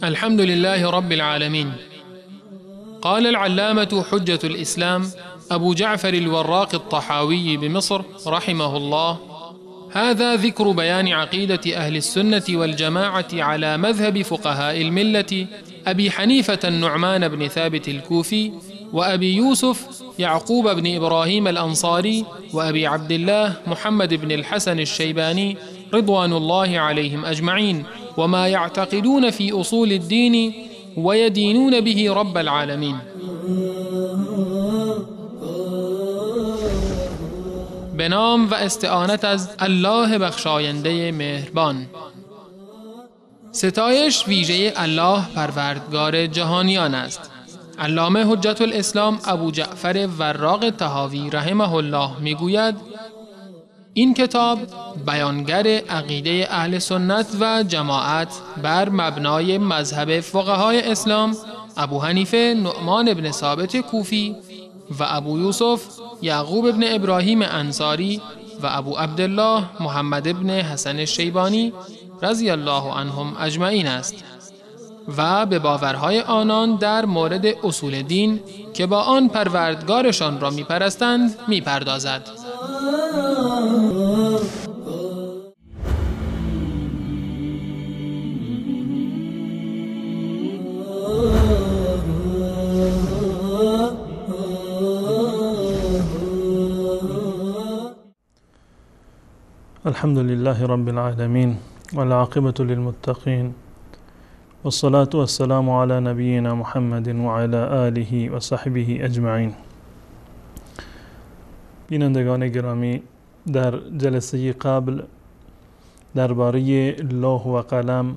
الحمد لله رب العالمين. قال العلامة حجة الإسلام أبو جعفر الوراق الطحاوي بمصر رحمه الله: هذا ذكر بيان عقيدة أهل السنة والجماعة على مذهب فقهاء الملة أبي حنيفة النعمان بن ثابت الكوفي، وأبي يوسف يعقوب بن إبراهيم الأنصاري، وأبي عبد الله محمد بن الحسن الشيباني رضوان الله عليهم أجمعين، وما يعتقدون في أصول الدين ويدينون به رب العالمين. به نام و استعانت از الله بخشاینده مهربان. ستایش ویژه الله پروردگار جهانیان است. علامه حجت الاسلام ابو جعفر وراق طحاوی رحمه الله میگوید: این کتاب بیانگر عقیده اهل سنت و جماعت بر مبنای مذهب فقهای اسلام ابو حنیفه نعمان بن ثابت کوفی و ابو یوسف یعقوب بن ابراهیم انصاری و ابو عبدالله محمد بن حسن الشیبانی رضی الله عنهم اجمعین است و به باورهای آنان در مورد اصول دین که با آن پروردگارشان را میپرستند میپردازد. الحمد لله رب العالمين والعاقبة للمتقين والصلاة والسلام على نبينا محمد وعلى آله وصحبه أجمعين. بینندگان گرامی، در جلسه قبل درباره لوح و قلم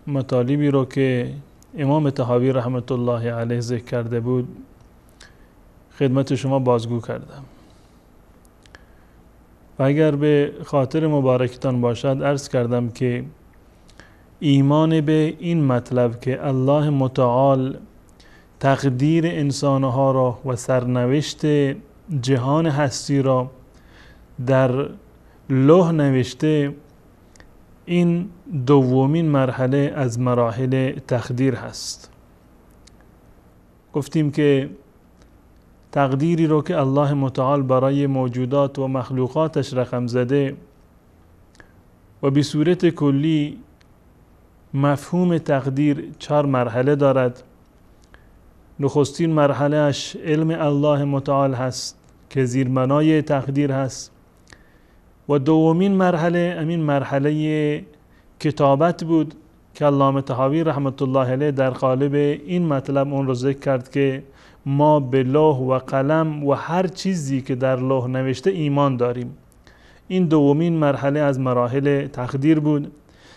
مطالبی رو که امام طحاوی رحمت الله علیه ذکر کرده بود خدمت شما بازگو کردم و اگر به خاطر مبارکتان باشد عرض کردم که ایمان به این مطلب که الله متعال تقدیر انسانها را و سرنوشت جهان هستی را در لوح نوشته، این دومین مرحله از مراحل تقدیر هست. گفتیم که تقدیری رو که الله متعال برای موجودات و مخلوقاتش رقم زده و به صورت کلی مفهوم تقدیر 4 مرحله دارد. نخستین مرحله اش علم الله متعال هست که زیربنای تقدیر هست و دومین مرحله امین مرحله کتابت بود که علامه طحاوی رحمت الله علیه در قالب این مطلب اون رو ذکر کرد که ما به لوح و قلم و هر چیزی که در لوح نوشته ایمان داریم. این دومین مرحله از مراحل تقدیر بود.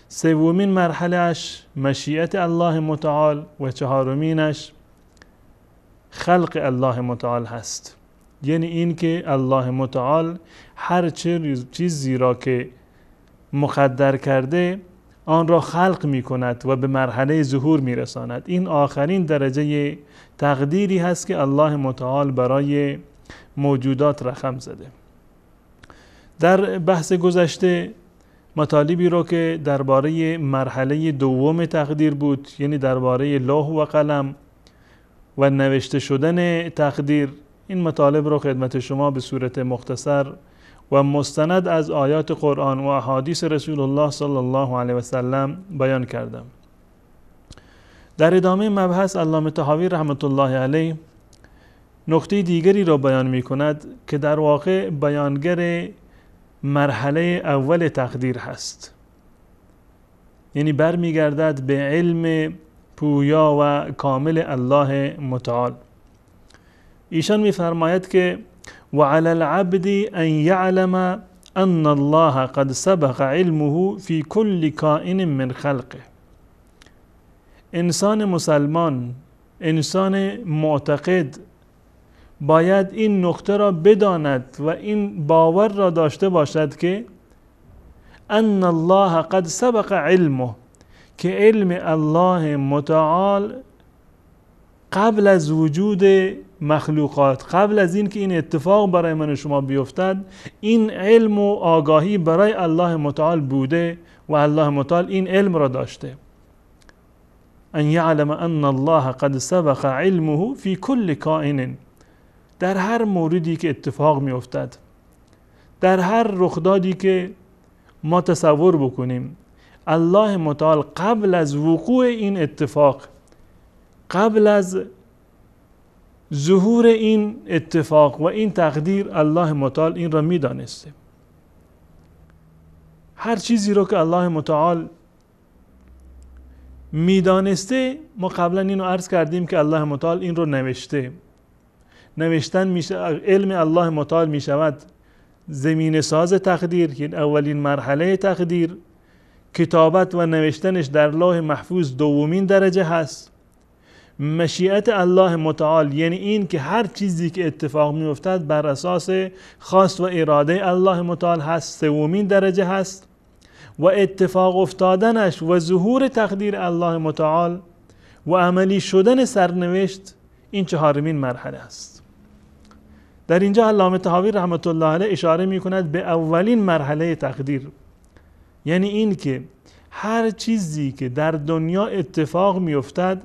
سومین مرحله اش مشیت الله متعال و چهارمینش خلق الله متعال هست، یعنی این که الله متعال هر چیزی را که مقدر کرده آن را خلق می کند و به مرحله ظهور می رساند. این آخرین درجه تقدیری هست که الله متعال برای موجودات رقم زده. در بحث گذشته مطالبی رو که درباره مرحله دوم تقدیر بود، یعنی درباره لوح و قلم و نوشته شدن تقدیر، این مطالب رو خدمت شما به صورت مختصر و مستند از آیات قرآن و احادیث رسول الله صلی الله علیه و سلم بیان کردم. در ادامه مبحث علامه طحاوی رحمت الله علیه نکته دیگری را بیان می کند که در واقع بیانگر مرحله اول تقدیر هست، یعنی برمیگردد به علم پویا و کامل الله متعال. ایشان میفرماید که وعلى العبد ان يعلم ان الله قد سبق علمه في كل كائن من خلقه. انسان مسلمان، انسان معتقد باید این نکته را بداند و این باور را داشته باشد که ان الله قد سبق علمه، که علم الله متعال قبل از وجود مخلوقات، قبل از این که این اتفاق برای من و شما بیفتد، این علم و آگاهی برای الله متعال بوده و الله متعال این علم را داشته. ان یعلم ان الله قد سبق علمه فی کل کائن. در هر موردی که اتفاق می افتد، در هر رخدادی که ما تصور بکنیم، الله متعال قبل از وقوع این اتفاق، قبل از ظهور این اتفاق و این تقدیر، الله متعال این را می دانسته. هر چیزی رو که الله متعال می دانسته، ما قبلا اینو عرض کردیم که الله متعال این رو نوشته. نوشتن میشه، علم الله متعال می شود زمین ساز تقدیر، که اولین مرحله تقدیر. کتابت و نوشتنش در لوح محفوظ دومین درجه هست. مشیت الله متعال یعنی این که هر چیزی که اتفاق می افتد بر اساس خواست و اراده الله متعال هست، سومین درجه هست. و اتفاق افتادنش و ظهور تقدیر الله متعال و عملی شدن سرنوشت، این چهارمین مرحله است. در اینجا علامه طحاوی رحمت الله علیه اشاره می کند به اولین مرحله تقدیر، یعنی این که هر چیزی که در دنیا اتفاق می افتد،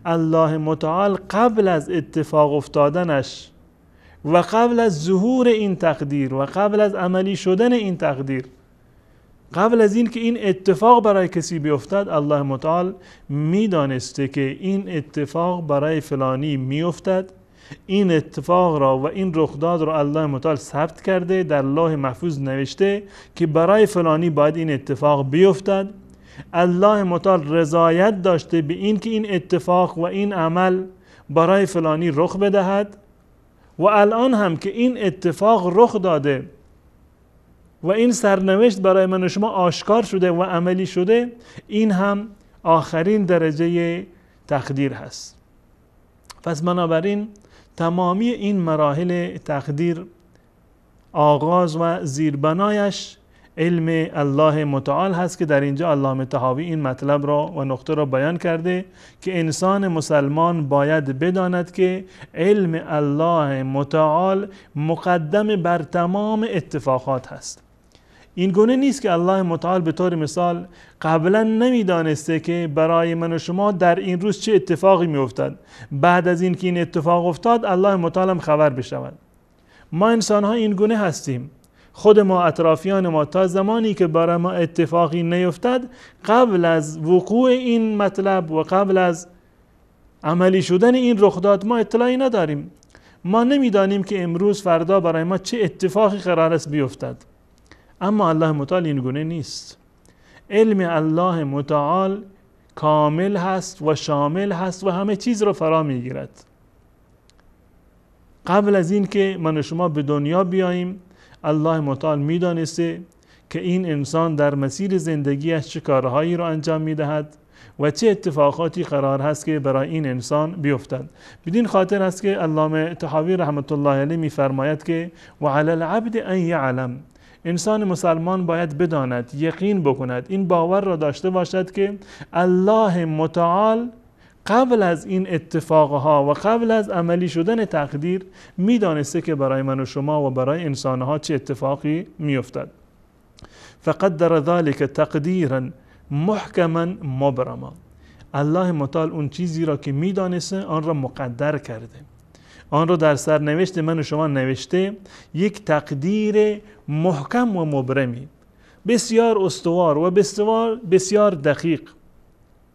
الله متعال قبل از اتفاق افتادنش و قبل از ظهور این تقدیر و قبل از عملی شدن این تقدیر، قبل از این که این اتفاق برای کسی بیفتد، الله متعال می دانسته که این اتفاق برای فلانی می افتد. این اتفاق را و این رخداد را الله متعال ثبت کرده، در لوح محفوظ نوشته که برای فلانی باید این اتفاق بیفتد. الله متعال رضایت داشته به این که این اتفاق و این عمل برای فلانی رخ بدهد و الان هم که این اتفاق رخ داده و این سرنوشت برای من و شما آشکار شده و عملی شده، این هم آخرین درجه تقدیر هست. پس بنابراین تمامی این مراحل تقدیر، آغاز و زیربنایش علم الله متعال هست که در اینجا علامه طحاوی این مطلب را و نقطه را بیان کرده که انسان مسلمان باید بداند که علم الله متعال مقدم بر تمام اتفاقات هست. این گونه نیست که الله متعال به طور مثال قبلا نمیدانسته که برای من و شما در این روز چه اتفاقی می افتد، بعد از این که این اتفاق افتاد الله متعال هم خبر بشود. ما انسان ها این گونه هستیم، خود ما، اطرافیان ما، تا زمانی که برای ما اتفاقی نیفتد، قبل از وقوع این مطلب و قبل از عملی شدن این رخداد ما اطلاعی نداریم. ما نمیدانیم که امروز فردا برای ما چه اتفاقی قرار است بیفتد. اما الله متعال این گونه نیست. علم الله متعال کامل هست و شامل هست و همه چیز را فرا میگیرد. قبل از این که من و شما به دنیا بیاییم، الله متعال میدانسته که این انسان در مسیر زندگیش چه کارهایی را انجام میدهد و چه اتفاقاتی قرار هست که برای این انسان بیفتد. بدین خاطر است که علامه طحاوی رحمت الله علیه میفرماید که و علی العبد ان یعلم، انسان مسلمان باید بداند، یقین بکند، این باور را داشته باشد که الله متعال قبل از این اتفاقها و قبل از عملی شدن تقدیر میدانسته که برای من و شما و برای انسانها چه اتفاقی میافتد. فقدر ذلك تقدیرا محکما مبرما، الله متعال اون چیزی را که میدانسته آن را مقدر کرده، آن را در سرنوشت من و شما نوشته، یک تقدیر محکم و مبرمی، بسیار استوار و بسیار دقیق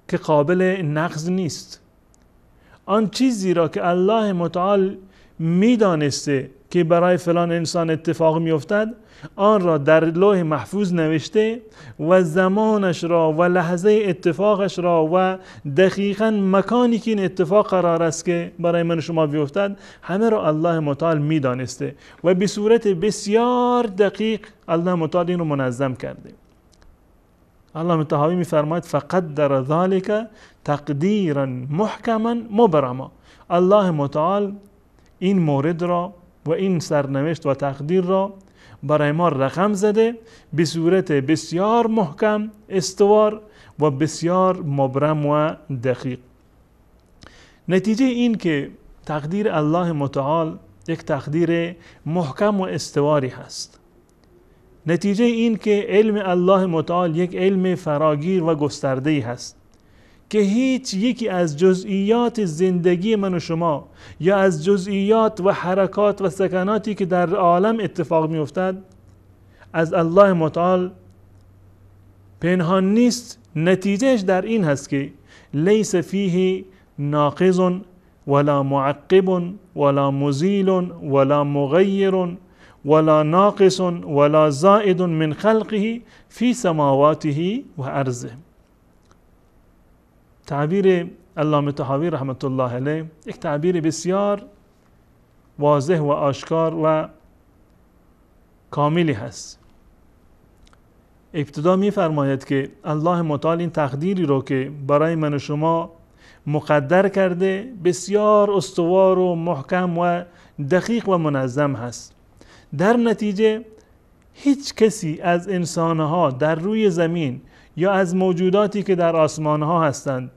که قابل نقض نیست. آن چیزی را که الله متعال میدانسته که برای فلان انسان اتفاق میافتد، آن را در لوح محفوظ نوشته و زمانش را و لحظه اتفاقش را و دقیقاً مکانی که این اتفاق قرار است که برای من شما بیفتد، همه را الله متعال میدانسته و به صورت بسیار دقیق الله متعال این رو منظم کرده. علامه طحاوی میفرماید فقدر ذلك تقدیرا محکما مبرما، الله متعال این مورد را و این سرنوشت و تقدیر را برای ما رقم زده به صورت بسیار محکم، استوار و بسیار مبرم و دقیق. نتیجه این که تقدیر الله متعال یک تقدیر محکم و استواری هست، نتیجه این که علم الله متعال یک علم فراگیر و گسترده‌ای هست که هیچ یکی از جزئیات زندگی من و شما یا از جزئیات و حرکات و سکناتی که در عالم اتفاق می افتد از الله متعال پنهان نیست. نتیجهش در این هست که لیس فیه ناقض ولا معقب ولا مزیل ولا مغیر ولا ناقص ولا زائد من خلقه فی سماواته و ارضه. تعبیر علامه طحاوی رحمت الله علیه یک تعبیر بسیار واضح و آشکار و کاملی هست. ابتدا می فرماید که الله متعال این تقدیری رو که برای من و شما مقدر کرده بسیار استوار و محکم و دقیق و منظم هست. در نتیجه هیچ کسی از انسانها در روی زمین یا از موجوداتی که در آسمانها هستند،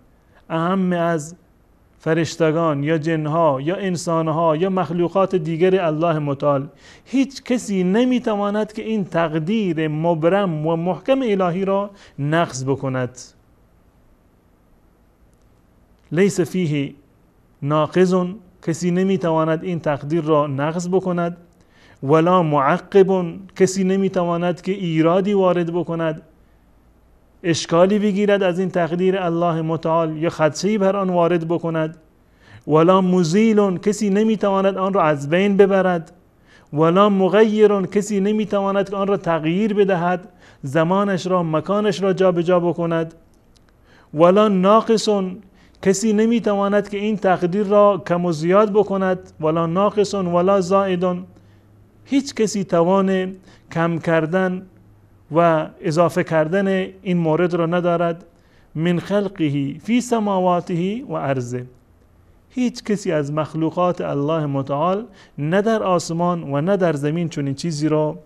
اهم از فرشتگان یا جنها یا انسانها یا مخلوقات دیگر الله متعال، هیچ کسی نمیتواند که این تقدیر مبرم و محکم الهی را نقض بکند. لیس فیه ناقض، کسی نمیتواند این تقدیر را نقض بکند. ولا معقب، کسی نمیتواند که ایرادی وارد بکند، اشکالی بگیرد از این تقدیر الله متعال یا خدشه‌ای بر آن وارد بکند. ولا مزیل، کسی نمیتواند آن را از بین ببرد. ولا مغیر، کسی نمیتواند که آن را تغییر بدهد، زمانش را مکانش را جابجا بکند. ولا ناقص، کسی نمیتواند که این تقدیر را کم و زیاد بکند. ولا ناقص ولا زائد، هیچ کسی توان کم کردن و اضافه کردن این مورد را ندارد. من خلقه فی سماواته و ارضه، هیچ کسی از مخلوقات الله متعال نه در آسمان و نه در زمین چنین چیزی را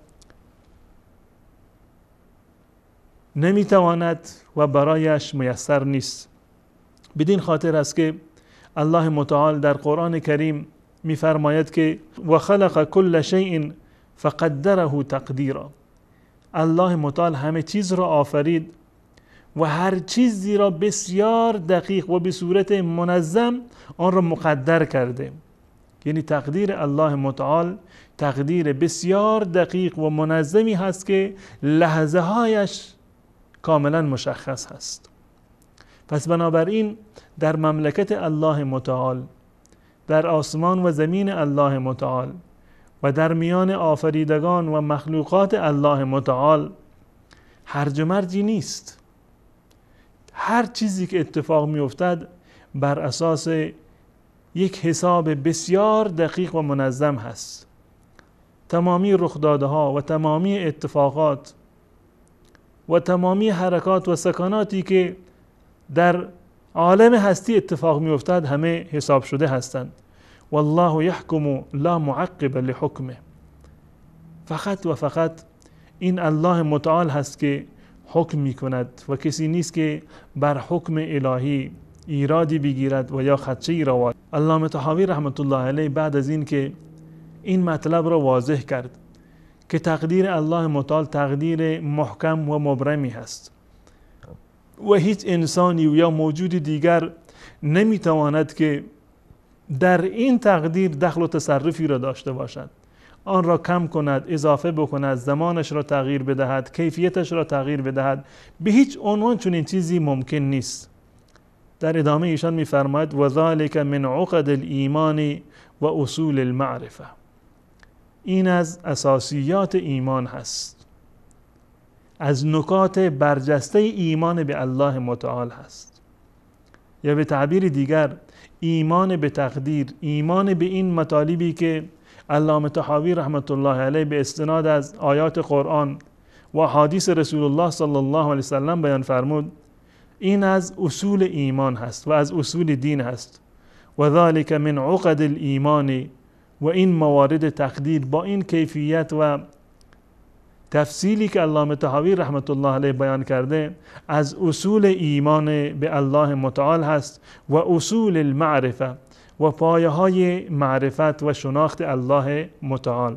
نمیتواند و برایش میسر نیست. بدین خاطر است که الله متعال در قرآن کریم میفرماید که و خلق کل شیء فقدره تقدیرا. الله متعال همه چیز را آفرید و هر چیزی را بسیار دقیق و به صورت منظم آن را مقدر کرده. یعنی تقدیر الله متعال تقدیر بسیار دقیق و منظمی هست که لحظه هایش کاملا مشخص هست. پس بنابراین در مملکت الله متعال، در آسمان و زمین الله متعال و در میان آفریدگان و مخلوقات الله متعال هرج و مرجی نیست. هر چیزی که اتفاق می افتد بر اساس یک حساب بسیار دقیق و منظم هست. تمامی رخدادها و تمامی اتفاقات و تمامی حرکات و سکاناتی که در عالم هستی اتفاق می افتد همه حساب شده هستند. والله یحکم لا معقب لحکمه. فقط و فقط این الله متعال هست که حکم می کند و کسی نیست که بر حکم الهی ایرادی بگیرد و یا خدشه‌ای را وارد. علامه طحاوی رحمت الله علیه بعد از این که این مطلب را واضح کرد که تقدیر الله متعال تقدیر محکم و مبرمی هست و هیچ انسانی و یا موجود دیگر نمیتواند که در این تقدیر دخل و تصرفی را داشته باشد، آن را کم کند، اضافه بکند، زمانش را تغییر بدهد، کیفیتش را تغییر بدهد، به هیچ عنوان چنین چیزی ممکن نیست. در ادامه ایشان می‌فرماید و ذلک من عقد الایمان و اصول المعرفه. این از اساسیات ایمان هست، از نکات برجسته ایمان به الله متعال هست، یا به تعبیر دیگر ایمان به تقدیر، ایمان به این مطالبی که علامه طحاوی رحمت الله علیه به استناد از آیات قرآن و حدیث رسول الله صلی الله علیه وسلم بیان فرمود. این از اصول ایمان هست و از اصول دین هست. و ذلک من عقد الایمان، و این موارد تقدیر با این کیفیت و تفصیلی که علامه طحاوی رحمت الله علیه بیان کرده از اصول ایمان به الله متعال هست و اصول المعرفه و پایه های معرفت و شناخت الله متعال.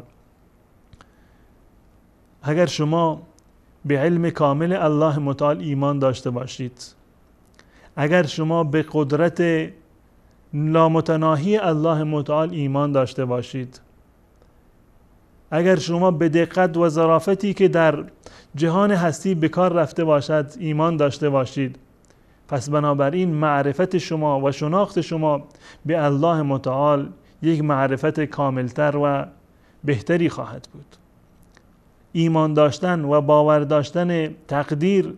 اگر شما به علم کامل الله متعال ایمان داشته باشید، اگر شما به قدرت لامتناهی الله متعال ایمان داشته باشید، اگر شما به دقت و ظرافتی که در جهان هستی به کار رفته باشد ایمان داشته باشید، پس بنابراین معرفت شما و شناخت شما به الله متعال یک معرفت کاملتر و بهتری خواهد بود. ایمان داشتن و باور داشتن تقدیر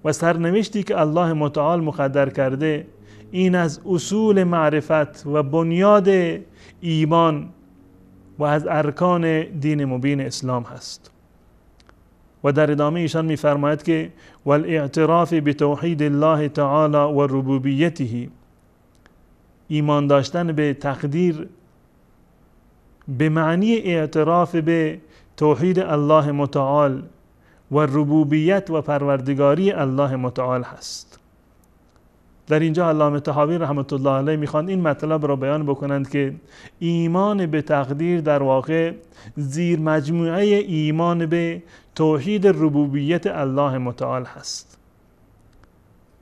و سرنوشتی که الله متعال مقدر کرده، این از اصول معرفت و بنیاد ایمان و از ارکان دین مبین اسلام هست. و در ادامه ایشان می‌فرماید که والاعتراف بتوحید الله تعالی و ربوبیته، ایمان داشتن به تقدیر به معنی اعتراف به توحید الله متعال و ربوبیت و پروردگاری الله متعال هست. در اینجا علامه طحاوی رحمت الله علیه میخوان این مطلب را بیان بکنند که ایمان به تقدیر در واقع زیر مجموعه ایمان به توحید ربوبیت الله متعال هست.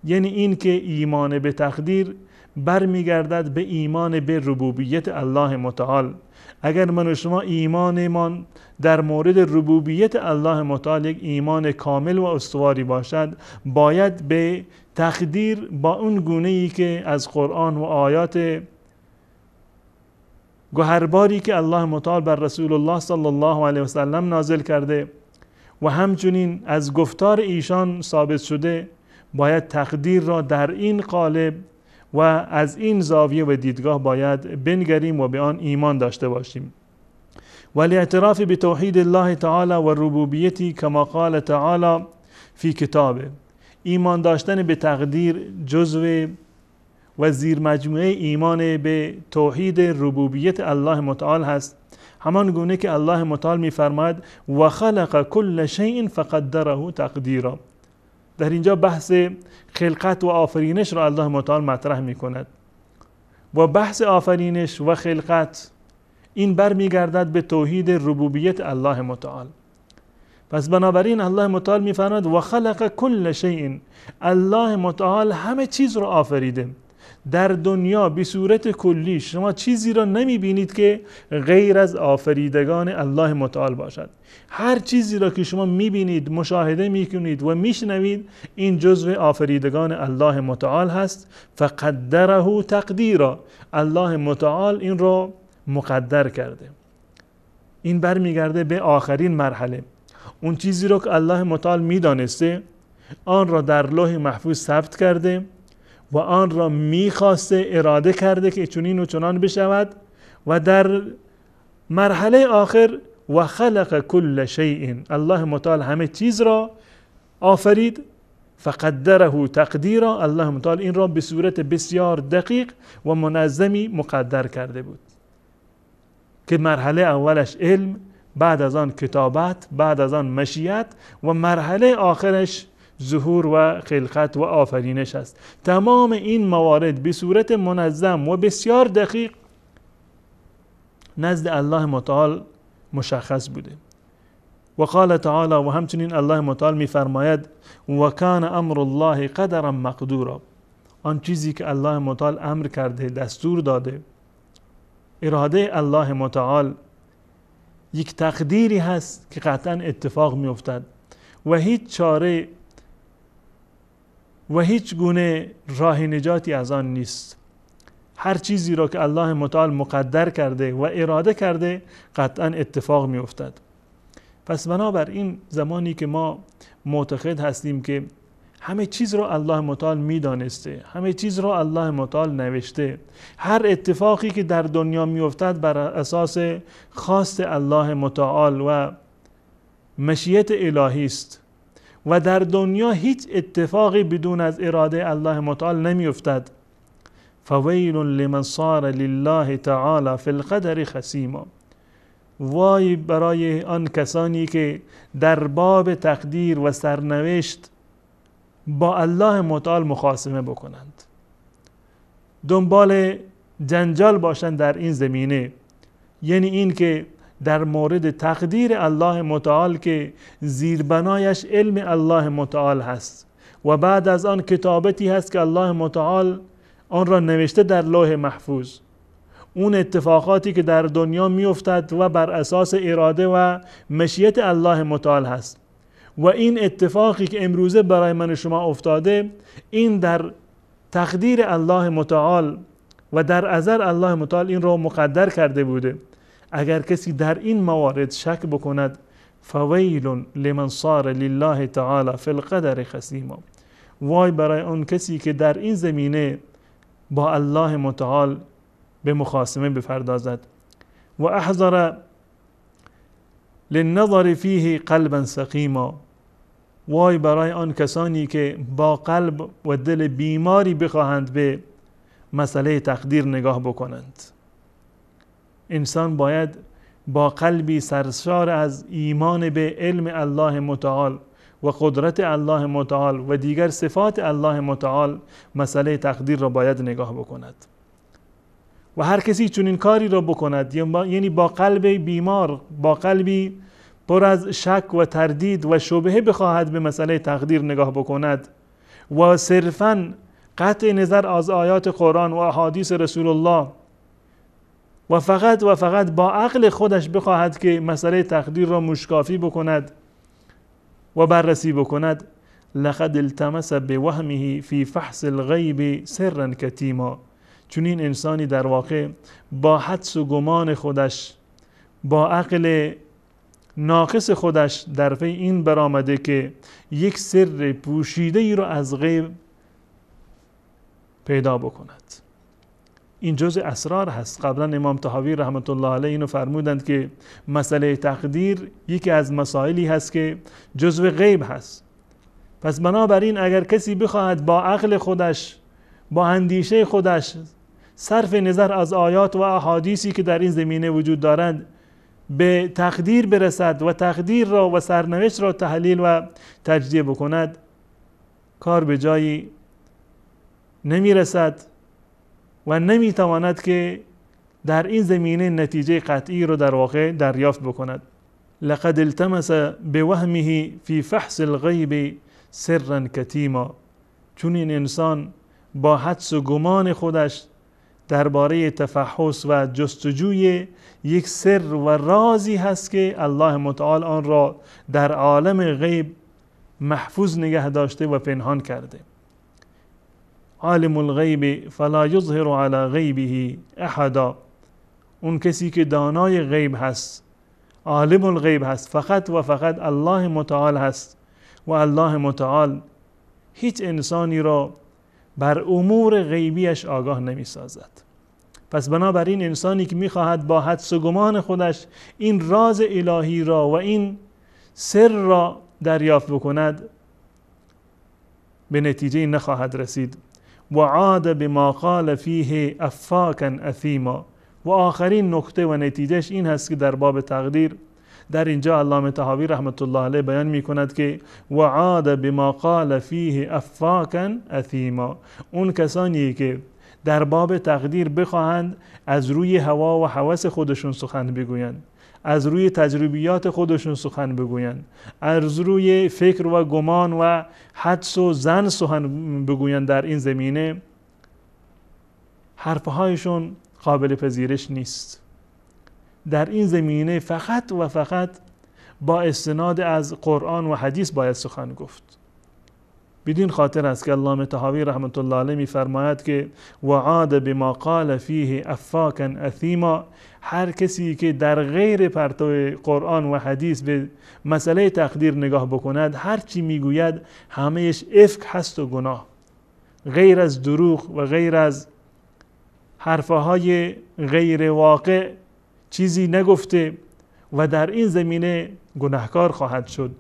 یعنی این که ایمان به تقدیر برمیگردد به ایمان به ربوبیت الله متعال. اگر من و شما ایمانمان در مورد ربوبیت الله متعال یک ایمان کامل و استواری باشد، باید به تقدیر با اون گونه‌ای که از قرآن و آیات گوهرباری که الله متعال بر رسول الله صلی الله علیه و سلم نازل کرده و همچنین از گفتار ایشان ثابت شده، باید تقدیر را در این قالب و از این زاویه و دیدگاه باید بنگریم و به آن ایمان داشته باشیم. والاعتراف بتوحید الله تعالی و ربوبیتی کما قال تعالی فی کتابه، ایمان داشتن به تقدیر جزو و زیر مجموعه ایمان به توحید ربوبیت الله متعال هست، همان گونه که الله متعال می‌فرماید و خلق کل شیء فقدره تقدیرا. در اینجا بحث خلقت و آفرینش را الله متعال مطرح می‌کند و بحث آفرینش و خلقت این برمیگردد به توحید ربوبیت الله متعال. پس بنابراین الله متعال می‌فرماید و خلق کل شیء، الله متعال همه چیز را آفریده. در دنیا به صورت کلی شما چیزی را نمی‌بینید که غیر از آفریدگان الله متعال باشد. هر چیزی را که شما می‌بینید، مشاهده می‌کنید و می‌شنوید، این جزو آفریدگان الله متعال هست. فقدره تقدیرا، الله متعال این را مقدر کرده. این برمیگرده به آخرین مرحله. اون چیزی رو که الله متعال میدانسته، آن را در لوح محفوظ ثبت کرده و آن را میخواسته، اراده کرده که چنین و چنان بشود و در مرحله آخر و خلق کل شیء، الله متعال همه چیز را آفرید. فقدره تقدیرا، الله متعال این را به صورت بسیار دقیق و منظمی مقدر کرده بود که مرحله اولش علم، بعد از آن کتابت، بعد از آن مشیت و مرحله آخرش ظهور و خلقت و آفرینش است. تمام این موارد به صورت منظم و بسیار دقیق نزد الله متعال مشخص بوده. و قال تعالی، و همچنین الله متعال می‌فرماید و کان امر الله قدرا مقدورا، آن چیزی که الله متعال امر کرده، دستور داده، اراده الله متعال یک تقدیری هست که قطعا اتفاق می افتد و هیچ چاره و هیچ گونه راه نجاتی از آن نیست. هر چیزی را که الله متعال مقدر کرده و اراده کرده قطعا اتفاق می افتد. پس بنابراین زمانی که ما معتقد هستیم که همه چیز را الله متعال میدانسته، همه چیز را الله متعال نوشته، هر اتفاقی که در دنیا میافتد بر اساس خواست الله متعال و مشیت الهی است و در دنیا هیچ اتفاقی بدون از اراده الله متعال نمیافتد، فویل لمن صار لله تعالی فی القدر خصیما، وای برای آن کسانی که در باب تقدیر و سرنوشت با الله متعال مخاصمه بکنند، دنبال جنجال باشند در این زمینه. یعنی این که در مورد تقدیر الله متعال که زیربنایش علم الله متعال هست و بعد از آن کتابتی هست که الله متعال آن را نوشته در لوح محفوظ. اون اتفاقاتی که در دنیا میافتد و بر اساس اراده و مشیت الله متعال هست و این اتفاقی که امروزه برای من و شما افتاده، این در تقدیر الله متعال و در ازل الله متعال این را مقدر کرده بوده. اگر کسی در این موارد شک بکند، فویل لمن صار لله تعالی فی القدر خصیما، وای برای اون کسی که در این زمینه با الله متعال به مخاصمه بپردازد. و احضر للنظر فیه قلبا سقیما، وای برای آن کسانی که با قلب و دل بیماری بخواهند به مسئله تقدیر نگاه بکنند. انسان باید با قلبی سرشار از ایمان به علم الله متعال و قدرت الله متعال و دیگر صفات الله متعال مسئله تقدیر را باید نگاه بکند. و هر کسی چون این کاری را بکند، یعنی با قلب بیمار، با قلبی پر از شک و تردید و شبهه بخواهد به مسئله تقدیر نگاه بکند و صرفاً قطع نظر از آیات قرآن و احادیث رسول الله و فقط با عقل خودش بخواهد که مسئله تقدیر را مشکافی بکند و بررسی بکند، لقد التمس بوهمه فی فحص الغیب سرا کتیما، چون این انسانی در واقع با حدس و گمان خودش، با عقل ناقص در پی این برآمده که یک سر پوشیده ای را از غیب پیدا بکند. این جزء اسرار هست. قبلا امام طحاوی رحمت الله علیه اینو فرمودند که مسئله تقدیر یکی از مسائلی هست که جزء غیب هست. پس بنابراین اگر کسی بخواهد با عقل خودش، با اندیشه خودش، صرف نظر از آیات و احادیثی که در این زمینه وجود دارند به تقدیر برسد و تقدیر را و سرنوشت را تحلیل و تجزیه بکند، کار به جایی نمی رسد و نمی تواند که در این زمینه نتیجه قطعی را در واقع دریافت بکند. لقد التمس بوهمه فی فحص الغیب سرا کتیما، چون این انسان با حدس و گمان خودش درباره تفحص و جستجوی یک سر و رازی هست که الله متعال آن را در عالم غیب محفوظ نگه داشته و پنهان کرده. عالم الغیب فلا یظهر علی غیبه احدا، اون کسی که دانای غیب هست، عالم الغیب هست، فقط و فقط الله متعال هست و الله متعال هیچ انسانی را بر امور غیبیش آگاه نمی سازد. پس بنابراین انسانی که میخواهد با حدس و گمان خودش این راز الهی را و این سر را دریافت بکند، به نتیجه نخواهد رسید. و عاد بما قال فیه افاکا اثیما، و آخرین نکته و نتیجهش این هست که در باب تقدیر در اینجا علامه طحاوی رحمت الله علیه بیان می کند که و عاد بما قال فیه افاکا اثیما، اون کسانی که در باب تقدیر بخواهند از روی هوا و هوس خودشون سخن بگویند، از روی تجربیات خودشون سخن بگویند، از روی فکر و گمان و حدس و ظن سخن بگویند، در این زمینه حرفهایشون قابل پذیرش نیست. در این زمینه فقط و فقط با استناد از قرآن و حدیث باید سخن گفت. بدین خاطر است که علامه طحاوی رحمت الله علیه می فرماید که و عاد بما قال فیه افاکا اثیما، هر کسی که در غیر پرتو قرآن و حدیث به مسئله تقدیر نگاه بکند، هر چی میگوید همهش افک هست و گناه، غیر از دروغ و غیر از حرفهای غیر واقع چیزی نگفته و در این زمینه گناهکار خواهد شد،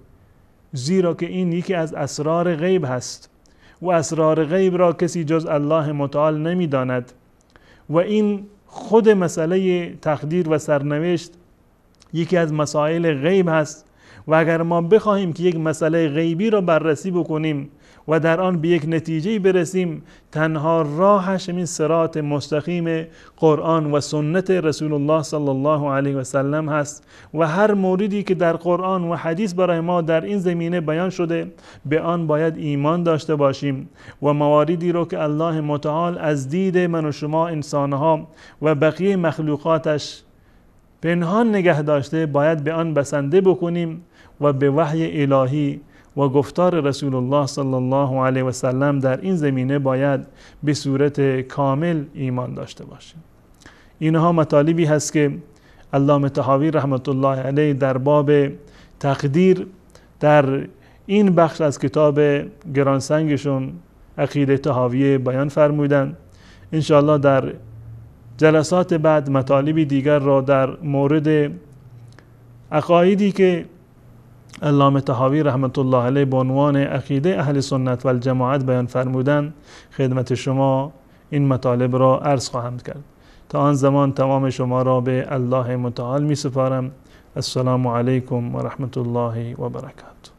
زیرا که این یکی از اسرار غیب هست و اسرار غیب را کسی جز الله متعال نمی داند و این خود مسئله تقدیر و سرنوشت یکی از مسائل غیب هست و اگر ما بخواهیم که یک مسئله غیبی را بررسی بکنیم و در آن به یک نتیجه برسیم، تنها راهش این صراط مستقیم قرآن و سنت رسول الله صلی الله علیه و سلم هست و هر موردی که در قرآن و حدیث برای ما در این زمینه بیان شده به آن باید ایمان داشته باشیم و مواردی رو که الله متعال از دید من و شما انسانها و بقیه مخلوقاتش پنهان نگه داشته باید به آن بسنده بکنیم و به وحی الهی و گفتار رسول الله صلی الله علیه و سلم در این زمینه باید به صورت کامل ایمان داشته باشیم. اینها مطالبی هست که علامه طحاوی رحمت الله علیه در باب تقدیر در این بخش از کتاب گرانسنگشون عقیده طحاویه بیان فرمودند. انشاءالله در جلسات بعد مطالبی دیگر را در مورد عقایدی که علامه طحاوی رحمت الله علیه به عنوان عقیده اهل سنت و الجماعت بیان فرمودند خدمت شما این مطالب را عرض خواهم کرد. تا آن زمان تمام شما را به الله متعال می سپارم. السلام علیکم و رحمت الله و برکاته.